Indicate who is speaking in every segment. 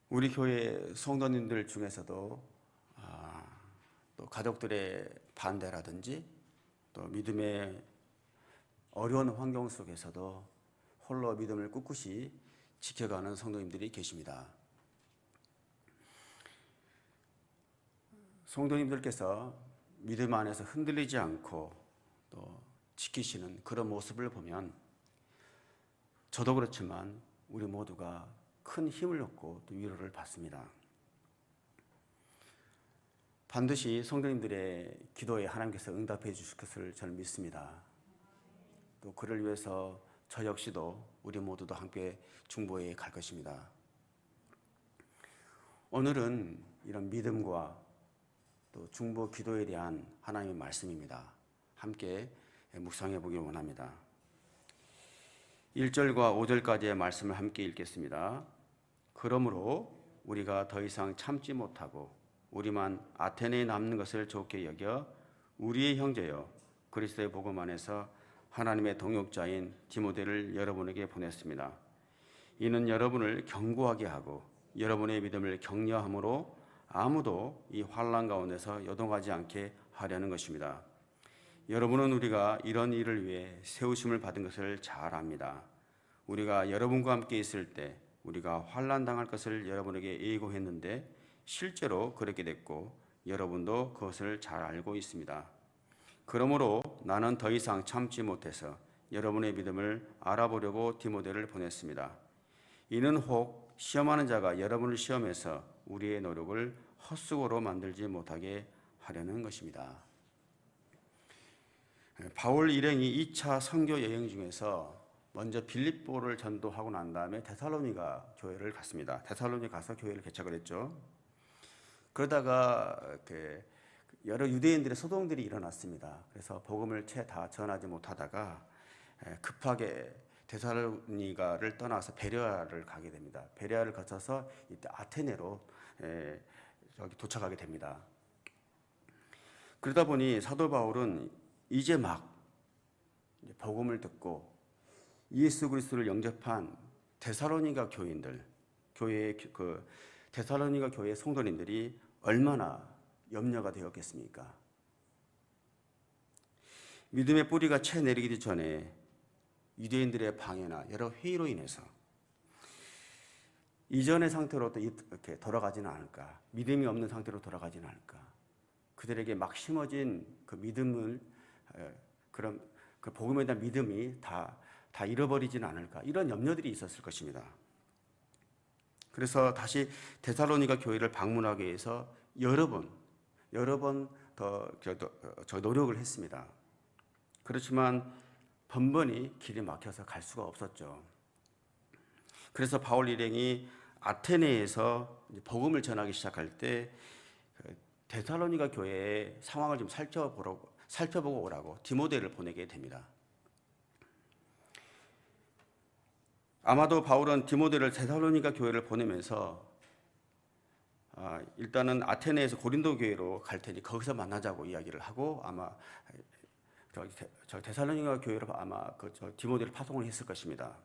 Speaker 1: 우리 교회 성도님들 중에서도 또 가족들의 반대라든지 또 믿음의 어려운 환경 속에서도 홀로 믿음을 꿋꿋이 지켜가는 성도님들이 계십니다. 성도님들께서 믿음 안에서 흔들리지 않고 또 지키시는 그런 모습을 보면 저도 그렇지만 우리 모두가 큰 힘을 얻고 또 위로를 받습니다. 반드시 성도님들의 기도에 하나님께서 응답해 주실 것을 저는 믿습니다. 또 그를 위해서 저 역시도 우리 모두도 함께 중보에 갈 것입니다. 오늘은 이런 믿음과 또 중보 기도에 대한 하나님의 말씀입니다. 함께 묵상해 보길 원합니다. 1절과 5절까지의 말씀을 함께 읽겠습니다. 그러므로 우리가 더 이상 참지 못하고 우리만 아테네에 남는 것을 좋게 여겨 우리의 형제여 그리스도의 복음 안에서 하나님의 동역자인 디모데를 여러분에게 보냈습니다. 이는 여러분을 견고하게 하고 여러분의 믿음을 격려함으로 아무도 이 환난 가운데서 요동하지 않게 하려는 것입니다. 여러분은 우리가 이런 일을 위해 세우심을 받은 것을 잘 압니다. 우리가 여러분과 함께 있을 때 우리가 환난 당할 것을 여러분에게 예고했는데 실제로 그렇게 됐고 여러분도 그것을 잘 알고 있습니다. 그러므로 나는 더 이상 참지 못해서 여러분의 믿음을 알아보려고 디모데를 보냈습니다. 이는 혹 시험하는 자가 여러분을 시험해서 우리의 노력을 헛수고로 만들지 못하게 하려는 것입니다. 바울 일행이 2차 선교 여행 중에서 먼저 빌립보를 전도하고 난 다음에 데살로니가 교회를 갔습니다. 데살로니 가서 교회를 개척을 했죠. 그러다가 여러 유대인들의 소동들이 일어났습니다. 그래서 복음을 채 다 전하지 못하다가 급하게 데살로니가를 떠나서 베레아를 가게 됩니다. 베레아를 거쳐서 이때 아테네로 도착하게 됩니다. 그러다 보니 사도 바울은 이제 막 복음을 듣고 예수 그리스도를 영접한 데살로니가 교인들, 데살로니가 교회의 성도님들이 얼마나 염려가 되었겠습니까? 믿음의 뿌리가 채 내리기 전에 유대인들의 방해나 여러 회의로 인해서 이전의 상태로 또 이렇게 돌아가지는 않을까? 믿음이 없는 상태로 돌아가지는 않을까? 그들에게 막 심어진 그 믿음을 그런 그 복음에 대한 믿음이 다 잃어버리지는 않을까? 이런 염려들이 있었을 것입니다. 그래서 다시 데살로니가 교회를 방문하기 위해서 여러 번 더 노력을 했습니다. 그렇지만 번번이 길이 막혀서 갈 수가 없었죠. 그래서 바울 일행이 아테네에서 복음을 전하기 시작할 때 데살로니가 교회의 상황을 좀 살펴보고 오라고 디모데를 보내게 됩니다. 아마도 바울은 디모데를 데살로니가 교회를 보내면서 일단은 아테네에서 고린도 교회로 갈 테니 거기서 만나자고 이야기를 하고 아마 저 데살로니가 교회로 아마 디모데를 파송을 했을 것입니다.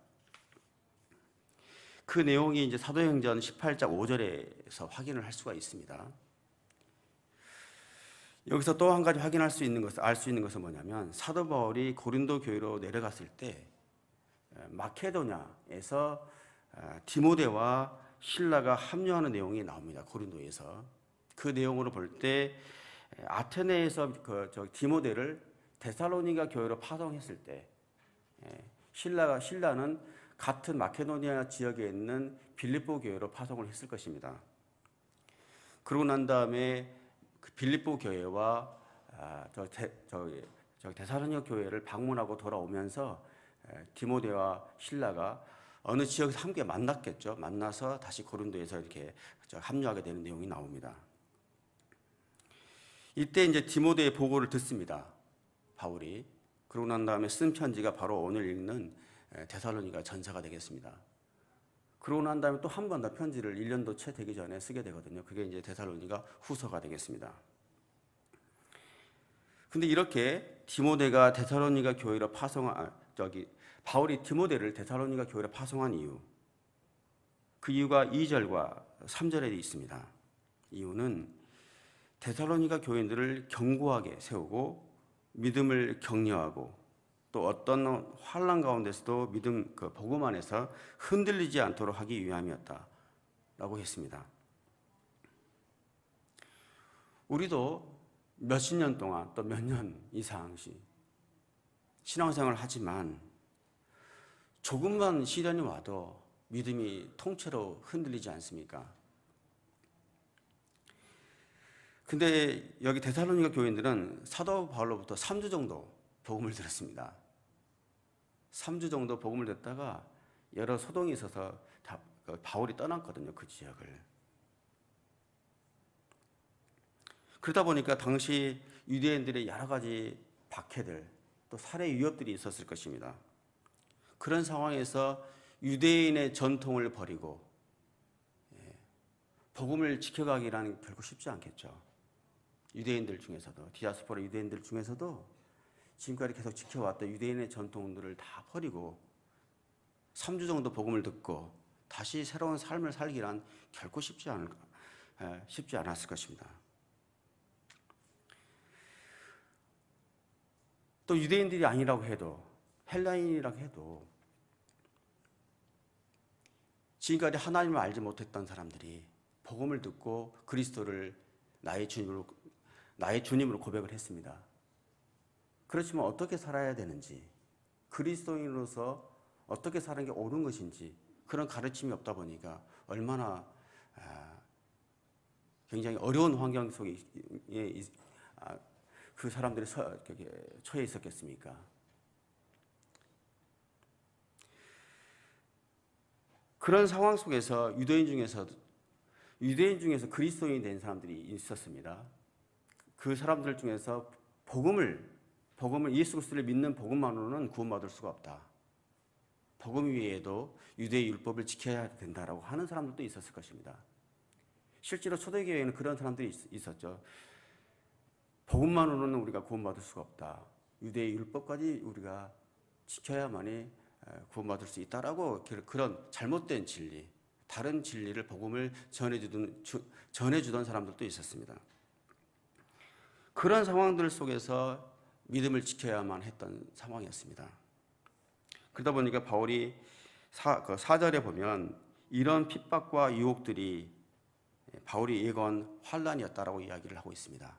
Speaker 1: 그 내용이 이제 사도행전 18장 5절에서 확인을 할 수가 있습니다. 여기서 또 한 가지 알 수 있는 것은 뭐냐면 사도 바울이 고린도 교회로 내려갔을 때 마케도냐에서 디모데와 실라가 합류하는 내용이 나옵니다. 고린도에서. 그 내용으로 볼 때 아테네에서 디모데를 데살로니가 교회로 파송했을 때 실라는 같은 마케도니아 지역에 있는 빌립보 교회로 파송을 했을 것입니다. 그러고 난 다음에 그 빌립보 교회와 데살로니가 교회를 방문하고 돌아오면서 디모데와 실라가 어느 지역에서 함께 만났겠죠. 만나서 다시 고린도에서 이렇게 합류하게 되는 내용이 나옵니다. 이때 이제 디모데의 보고를 듣습니다. 바울이. 그러고 난 다음에 쓴 편지가 바로 오늘 읽는 데살로니가 전서가 되겠습니다. 그러고 난 다음에 또 한 번 더 편지를 1년도 채 되기 전에 쓰게 되거든요. 그게 이제 데살로니가 후서가 되겠습니다. 근데 이렇게 디모데가 데살로니가 교회로 바울이 디모데를 데살로니가 교회로 파송한 이유, 그 이유가 2절과 3절에 있습니다. 이유는 데살로니가 교인들을 견고하게 세우고 믿음을 격려하고 또 어떤 환난 가운데서도 믿음 그 복음 안에서 흔들리지 않도록 하기 위함이었다라고 했습니다. 우리도 몇십 년 동안 또 몇 년 이상씩 신앙생활을 하지만 조금만 시련이 와도 믿음이 통째로 흔들리지 않습니까? 근데 여기 데살로니가 교인들은 사도 바울로부터 3주 정도 복음을 들었습니다. 3주 정도 복음을 듣다가 여러 소동이 있어서 바울이 떠났거든요, 그 지역을. 그러다 보니까 당시 유대인들의 여러 가지 박해들, 또 살해 위협들이 있었을 것입니다. 그런 상황에서 유대인의 전통을 버리고 복음을 지켜가기라는 결코 쉽지 않겠죠. 유대인들 중에서도, 디아스포라 유대인들 중에서도 지금까지 계속 지켜왔던 유대인의 전통들을 다 버리고 3주 정도 복음을 듣고 다시 새로운 삶을 살기란 결코 쉽지 않았을 것입니다. 또 유대인들이 아니라고 해도, 헬라인이라고 해도 지금까지 하나님을 알지 못했던 사람들이 복음을 듣고 그리스도를 나의 주님으로 고백을 했습니다. 그렇지만 어떻게 살아야 되는지, 그리스도인으로서 어떻게 사는 게 옳은 것인지 그런 가르침이 없다 보니까 얼마나 굉장히 어려운 환경 속에 그 사람들이 처해 있었겠습니까? 그런 상황 속에서 유대인 중에서 그리스도인이 된 사람들이 있었습니다. 그 사람들 중에서 복음을 예수 그리스도를 믿는 복음만으로는 구원받을 수가 없다. 복음 위에도 유대의 율법을 지켜야 된다라고 하는 사람들도 있었을 것입니다. 실제로 초대교회에는 그런 사람들이 있었죠. 복음만으로는 우리가 구원받을 수가 없다. 유대의 율법까지 우리가 지켜야만이 구원받을 수 있다라고 그런 잘못된 진리, 다른 진리를 복음을 전해주던 사람들도 있었습니다. 그런 상황들 속에서 믿음을 지켜야만 했던 상황이었습니다. 그러다 보니까 바울이 4절에 보면 이런 핍박과 유혹들이 바울이 예고한 환난이었다라고 이야기를 하고 있습니다.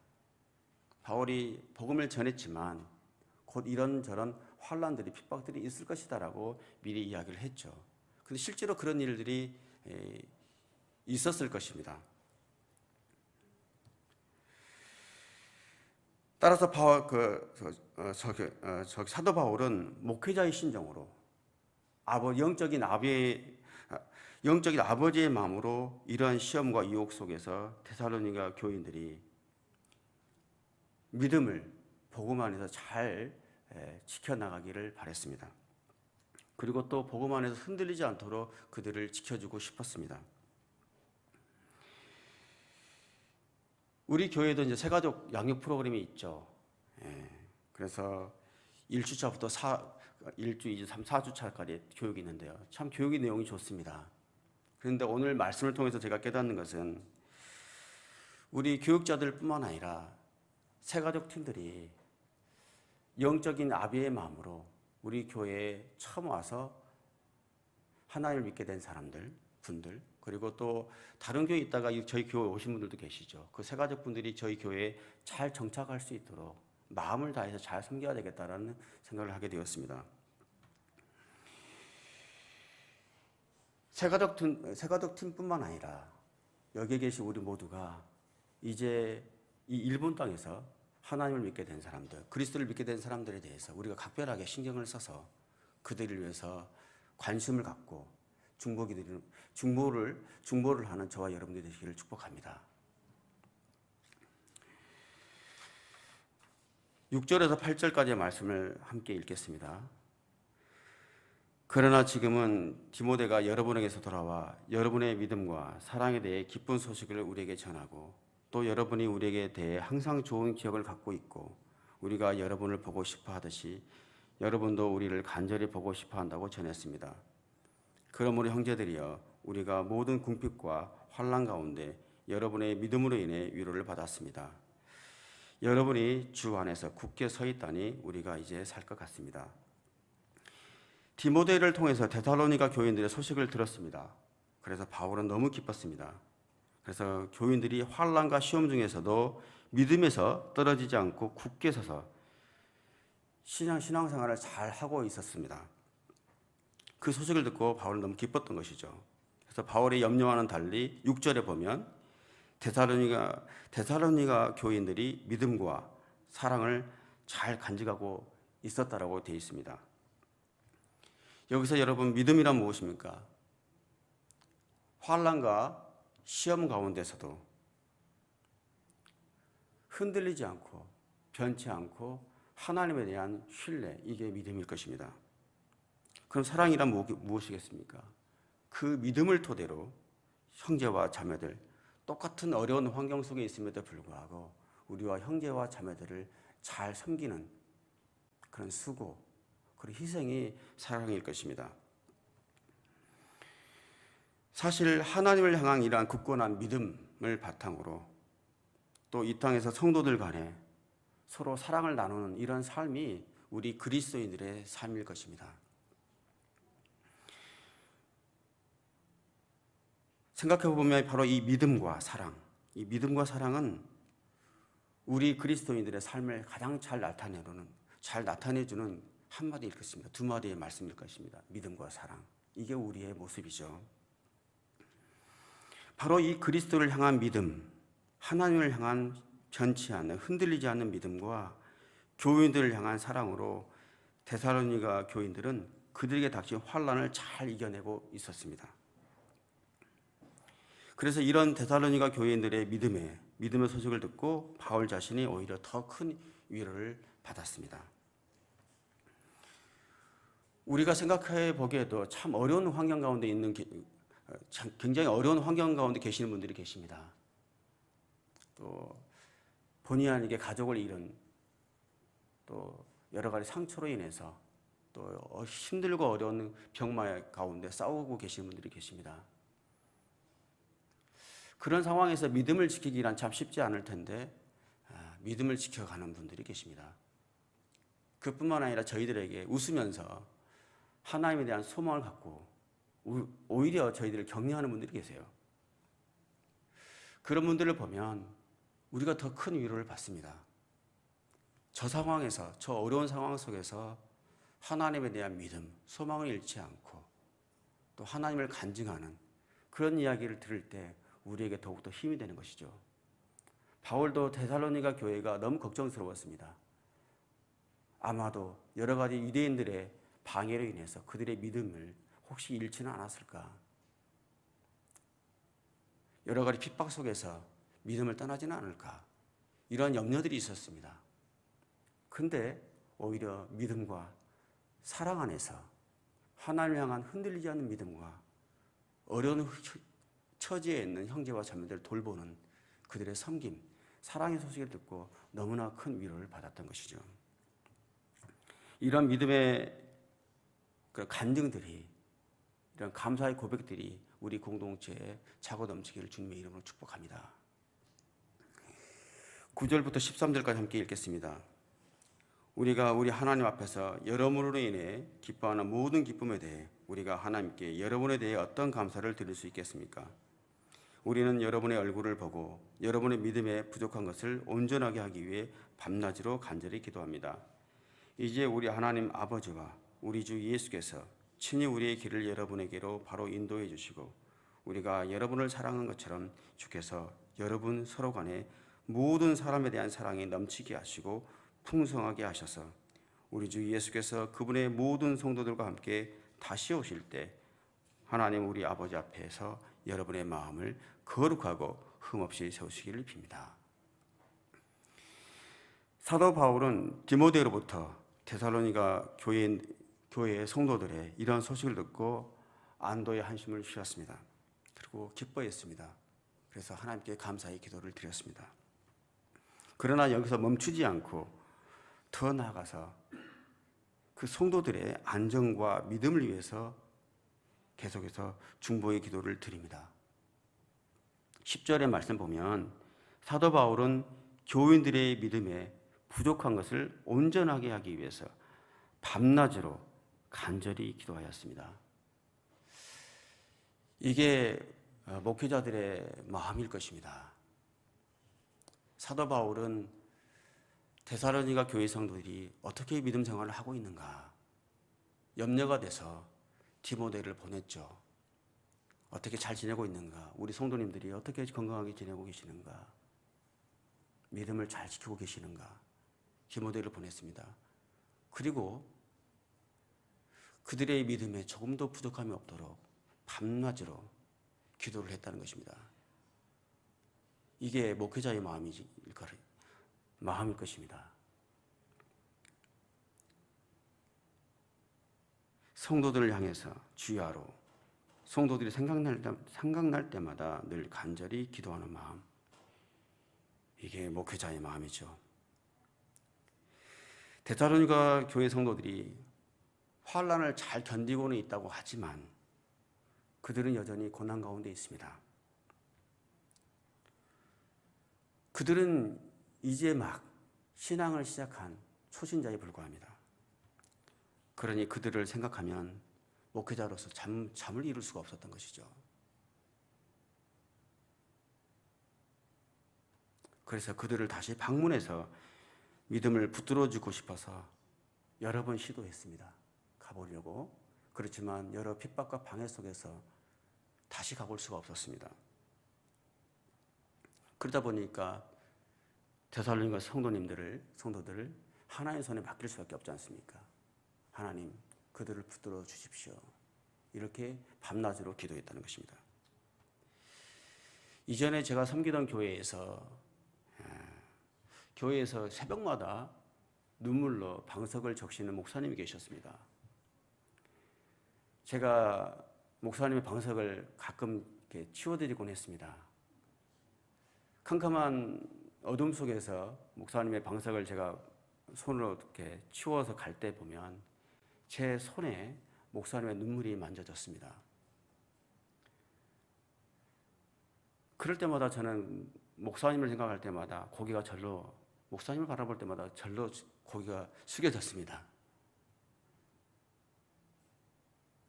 Speaker 1: 바울이 복음을 전했지만 곧 이런저런 환난들이 핍박들이 있을 것이다라고 미리 이야기를 했죠. 그런데 실제로 그런 일들이 있었을 것입니다. 따라서 사도 바울은 목회자의 심정으로 영적인 아버지의 마음으로 이러한 시험과 유혹 속에서 데살로니가 교인들이 믿음을 복음 안에서 잘 지켜나가기를 바랬습니다. 그리고 또 복음 안에서 흔들리지 않도록 그들을 지켜주고 싶었습니다. 우리 교회도 이제 새가족 양육 프로그램이 있죠. 그래서 1주차부터 1주, 2주, 3, 4주차까지 교육이 있는데요. 참 교육의 내용이 좋습니다. 그런데 오늘 말씀을 통해서 제가 깨닫는 것은 우리 교육자들뿐만 아니라 새가족 팀들이 영적인 아비의 마음으로 우리 교회에 처음 와서 하나님을 믿게 된 분들, 그리고 또 다른 교회에 있다가 저희 교회 오신 분들도 계시죠. 그 새가족 분들이 저희 교회에 잘 정착할 수 있도록 마음을 다해서 잘 섬겨야 되겠다라는 생각을 하게 되었습니다. 새가족 팀뿐만 아니라 여기에 계신 우리 모두가 이제 이 일본 땅에서 하나님을 믿게 된 사람들, 그리스도를 믿게 된 사람들에 대해서 우리가 각별하게 신경을 써서 그들을 위해서 관심을 갖고 중보를 하는 저와 여러분들이 되시기를 축복합니다. 6절에서 8절까지의 말씀을 함께 읽겠습니다. 그러나 지금은 디모데가 여러분에게서 돌아와 여러분의 믿음과 사랑에 대해 기쁜 소식을 우리에게 전하고 또 여러분이 우리에게 대해 항상 좋은 기억을 갖고 있고 우리가 여러분을 보고 싶어 하듯이 여러분도 우리를 간절히 보고 싶어 한다고 전했습니다. 그러므로 형제들이여 우리가 모든 궁핍과 환난 가운데 여러분의 믿음으로 인해 위로를 받았습니다. 여러분이 주 안에서 굳게 서 있다니 우리가 이제 살 것 같습니다. 디모데를 통해서 데살로니가 교인들의 소식을 들었습니다. 그래서 바울은 너무 기뻤습니다. 그래서 교인들이 환난과 시험 중에서도 믿음에서 떨어지지 않고 굳게 서서 신앙생활을 잘 하고 있었습니다. 그 소식을 듣고 바울은 너무 기뻤던 것이죠. 그래서 바울의 염려와는 달리 6절에 보면 데살로니가 교인들이 믿음과 사랑을 잘 간직하고 있었다라고 되어 있습니다. 여기서 여러분, 믿음이란 무엇입니까? 환난과 시험 가운데서도 흔들리지 않고 변치 않고 하나님에 대한 신뢰, 이게 믿음일 것입니다. 그럼 사랑이란 무엇이겠습니까? 그 믿음을 토대로 형제와 자매들, 똑같은 어려운 환경 속에 있음에도 불구하고 우리와 형제와 자매들을 잘 섬기는 그런 수고, 그런 희생이 사랑일 것입니다. 사실 하나님을 향한 이러한 굳건한 믿음을 바탕으로 또 이 땅에서 성도들 간에 서로 사랑을 나누는 이런 삶이 우리 그리스도인들의 삶일 것입니다. 생각해보면 바로 이 믿음과 사랑은 우리 그리스도인들의 삶을 가장 잘 나타내주는 한마디일 것입니다. 두 마디의 말씀일 것입니다. 믿음과 사랑. 이게 우리의 모습이죠. 바로 이 그리스도를 향한 믿음, 하나님을 향한 변치 않는, 흔들리지 않는 믿음과 교인들을 향한 사랑으로 데살로니가 교인들은 그들에게 닥친 환난을 잘 이겨내고 있었습니다. 그래서 이런 데살로니가 교인들의 믿음의 소식을 듣고 바울 자신이 오히려 더 큰 위로를 받았습니다. 우리가 생각해 보기에도 참 어려운 환경 가운데 굉장히 어려운 환경 가운데 계시는 분들이 계십니다. 또 본의 아니게 가족을 잃은, 또 여러 가지 상처로 인해서 또 힘들고 어려운 병마 가운데 싸우고 계시는 분들이 계십니다. 그런 상황에서 믿음을 지키기란 참 쉽지 않을 텐데 믿음을 지켜가는 분들이 계십니다. 그뿐만 아니라 저희들에게 웃으면서 하나님에 대한 소망을 갖고 오히려 저희들을 격려하는 분들이 계세요. 그런 분들을 보면 우리가 더 큰 위로를 받습니다. 저 상황에서, 저 어려운 상황 속에서 하나님에 대한 믿음, 소망을 잃지 않고 또 하나님을 간증하는 그런 이야기를 들을 때 우리에게 더욱더 힘이 되는 것이죠. 바울도 데살로니가 교회가 너무 걱정스러웠습니다. 아마도 여러 가지 유대인들의 방해로 인해서 그들의 믿음을 혹시 잃지는 않았을까? 여러 가지 핍박 속에서 믿음을 떠나지는 않을까? 이런 염려들이 있었습니다. 근데 오히려 믿음과 사랑 안에서 하나님을 향한 흔들리지 않는 믿음과 어려운 처지에 있는 형제와 자매들을 돌보는 그들의 섬김, 사랑의 소식을 듣고 너무나 큰 위로를 받았던 것이죠. 이런 믿음의 간증들이, 이런 감사의 고백들이 우리 공동체에 차고 넘치기를 주님의 이름으로 축복합니다. 9절부터 13절까지 함께 읽겠습니다. 우리가 우리 하나님 앞에서 여러분으로 인해 기뻐하는 모든 기쁨에 대해 우리가 하나님께 여러분에 대해 어떤 감사를 드릴 수 있겠습니까? 우리는 여러분의 얼굴을 보고 여러분의 믿음에 부족한 것을 온전하게 하기 위해 밤낮으로 간절히 기도합니다. 이제 우리 하나님 아버지와 우리 주 예수께서 친히 우리의 길을 여러분에게로 바로 인도해 주시고 우리가 여러분을 사랑한 것처럼 주께서 여러분 서로 간에 모든 사람에 대한 사랑이 넘치게 하시고 풍성하게 하셔서 우리 주 예수께서 그분의 모든 성도들과 함께 다시 오실 때 하나님 우리 아버지 앞에서 여러분의 마음을 거룩하고 흠없이 세우시기를 빕니다. 사도 바울은 디모데로부터 데살로니가 교회의 성도들의 이런 소식을 듣고 안도의 한숨을 쉬었습니다. 그리고 기뻐했습니다. 그래서 하나님께 감사의 기도를 드렸습니다. 그러나 여기서 멈추지 않고 더 나아가서 그 성도들의 안정과 믿음을 위해서 계속해서 중보의 기도를 드립니다. 10절의 말씀 보면 사도 바울은 교인들의 믿음에 부족한 것을 온전하게 하기 위해서 밤낮으로 간절히 기도하였습니다. 이게 목회자들의 마음일 것입니다. 사도 바울은 데살로니가 교회 성도들이 어떻게 믿음 생활을 하고 있는가 염려가 돼서 디모데를 보냈죠. 어떻게 잘 지내고 있는가, 우리 성도님들이 어떻게 건강하게 지내고 계시는가, 믿음을 잘 지키고 계시는가 디모데를 보냈습니다. 그리고 그들의 믿음에 조금도 부족함이 없도록 밤낮으로 기도를 했다는 것입니다. 이게 목회자의 마음일 것입니다. 성도들을 향해서 주야로 성도들이 생각날 때마다 늘 간절히 기도하는 마음, 이게 목회자의 마음이죠. 데살로니가 교회 성도들이 환난을 잘 견디고는 있다고 하지만 그들은 여전히 고난 가운데 있습니다. 그들은 이제 막 신앙을 시작한 초신자에 불과합니다. 그러니 그들을 생각하면 목회자로서 잠을 이룰 수가 없었던 것이죠. 그래서 그들을 다시 방문해서 믿음을 붙들어주고 싶어서 여러 번 시도했습니다. 가보려고. 그렇지만 여러 핍박과 방해 속에서 다시 가볼 수가 없었습니다. 그러다 보니까 데살로니가 성도들을 하나님의 손에 맡길 수밖에 없지 않습니까? 하나님, 그들을 붙들어 주십시오. 이렇게 밤낮으로 기도했다는 것입니다. 이전에 제가 섬기던 교회에서 새벽마다 눈물로 방석을 적시는 목사님이 계셨습니다. 제가 목사님의 방석을 가끔 이렇게 치워드리곤 했습니다. 캄캄한 어둠 속에서 목사님의 방석을 제가 손으로 이렇게 치워서 갈 때 보면 제 손에 목사님의 눈물이 만져졌습니다. 그럴 때마다 저는 목사님을 생각할 때마다 목사님을 바라볼 때마다 절로 고개가 숙여졌습니다.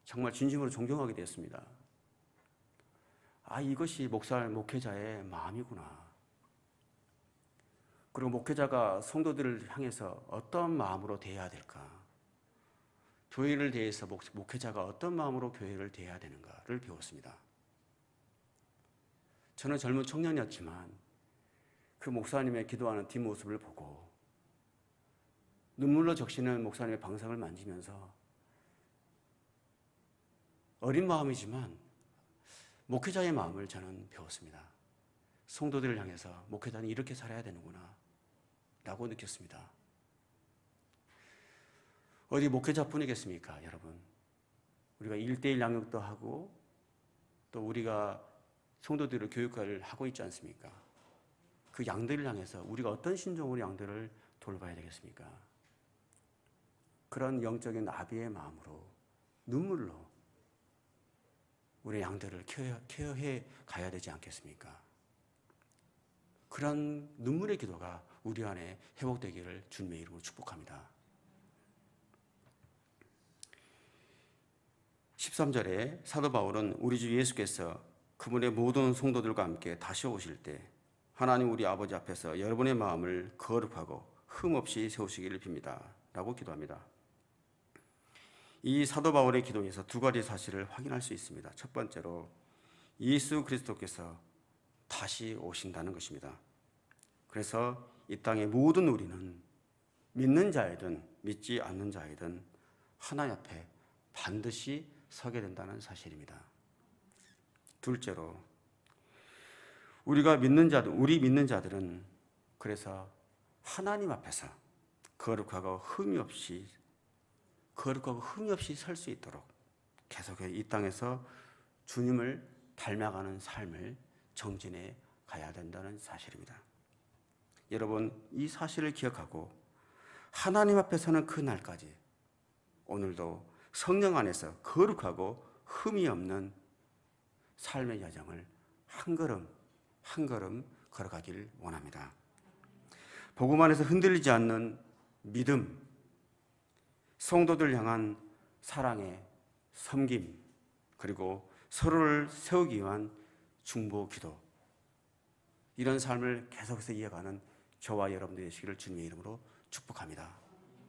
Speaker 1: 정말 진심으로 존경하게 되었습니다. 이것이 목회자의 마음이구나. 그리고 목회자가 성도들을 향해서 어떤 마음으로 대해야 될까? 교회를 대해서 목회자가 어떤 마음으로 교회를 대해야 되는가를 배웠습니다. 저는 젊은 청년이었지만 그 목사님의 기도하는 뒷모습을 보고 눈물로 적시는 목사님의 방석을 만지면서 어린 마음이지만 목회자의 마음을 저는 배웠습니다. 성도들을 향해서 목회자는 이렇게 살아야 되는구나 라고 느꼈습니다. 어디 목회자뿐이겠습니까, 여러분? 우리가 1:1 양육도 하고 또 우리가 성도들을 교육을 하고 있지 않습니까? 그 양들을 향해서 우리가 어떤 심정으로 양들을 돌봐야 되겠습니까? 그런 영적인 아비의 마음으로 눈물로 우리 양들을 케어해 가야 되지 않겠습니까? 그런 눈물의 기도가 우리 안에 회복되기를 주님의 이름으로 축복합니다. 13절에 사도 바울은 우리 주 예수께서 그분의 모든 성도들과 함께 다시 오실 때 하나님 우리 아버지 앞에서 여러분의 마음을 거룩하고 흠없이 세우시기를 빕니다 라고 기도합니다. 이 사도 바울의 기도에서 두 가지 사실을 확인할 수 있습니다. 첫 번째로 예수 그리스도께서 다시 오신다는 것입니다. 그래서 이 땅의 모든 우리는 믿는 자이든 믿지 않는 자이든 하나님 앞에 반드시 서게 된다는 사실입니다. 둘째로 우리 믿는 자들은 그래서 하나님 앞에서 거룩하고 흠이 없이 설 수 있도록 계속해서 이 땅에서 주님을 닮아가는 삶을 정진해 가야 된다는 사실입니다. 여러분, 이 사실을 기억하고 하나님 앞에 서는 그 날까지 오늘도 성령 안에서 거룩하고 흠이 없는 삶의 여정을 한 걸음 한 걸음 걸어가길 원합니다. 복음 안에서 흔들리지 않는 믿음, 성도들 향한 사랑의 섬김, 그리고 서로를 세우기 위한 중보 기도, 이런 삶을 계속해서 이어가는 저와 여러분들이 되시기를 주님의 이름으로 축복합니다.